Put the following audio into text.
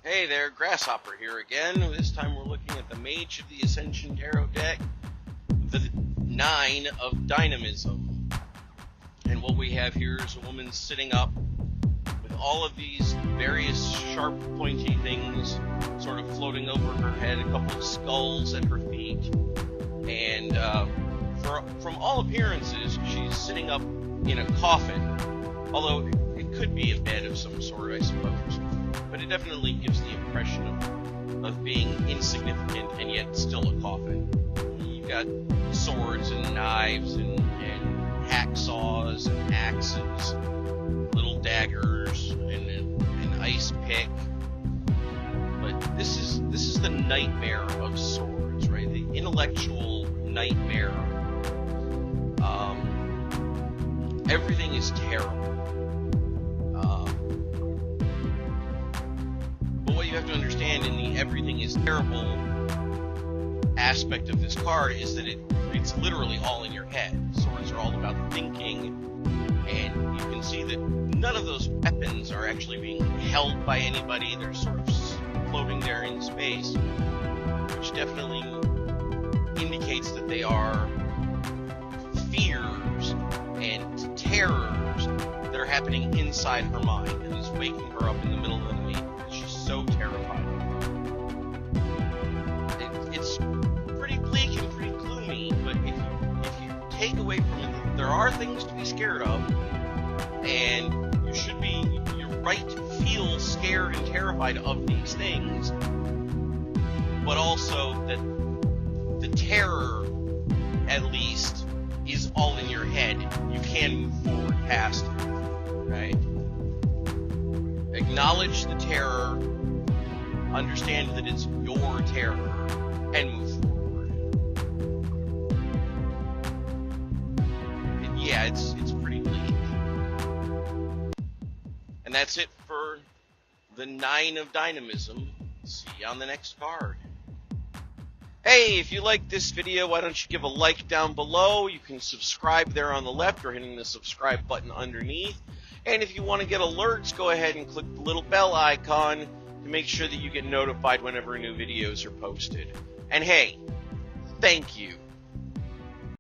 Hey there, Grasshopper here again. This time we're looking at the Mage of the Ascension Tarot deck, the 9 of Dynamism. And what we have here is a woman sitting up with all of these various sharp, pointy things sort of floating over her head, a couple of skulls at her feet. And from all appearances, she's sitting up in a coffin, although it could be a bed of some sort, I suppose. But it definitely gives the impression of being insignificant and yet still a coffin. You've got swords and knives and hacksaws and axes, little daggers and an ice pick. But this is the nightmare of swords, right? The intellectual nightmare. Everything is terrible. You have to understand in the everything is terrible aspect of this card is that it's literally all in your head. Swords are all about thinking, and you can see that none of those weapons are actually being held by anybody. They're sort of floating there in space, which definitely indicates that they are fears and terrors that are happening inside her mind and is waking her up in the middle of the night. She's so terrified. It's pretty bleak and pretty gloomy, but if you take away from it that there are things to be scared of, and you're right to feel scared and terrified of these things, but also that the terror, at least, is all in your head. You can move forward past it, right? Acknowledge the terror, understand that it's your terror, and move forward. And yeah, it's pretty bleak. And that's it for the 9 of Dynamism. See you on the next card. Hey, if you like this video, why don't you give a like down below? You can subscribe there on the left or hitting the subscribe button underneath. And if you want to get alerts, go ahead and click the little bell icon to make sure that you get notified whenever new videos are posted. And hey, thank you.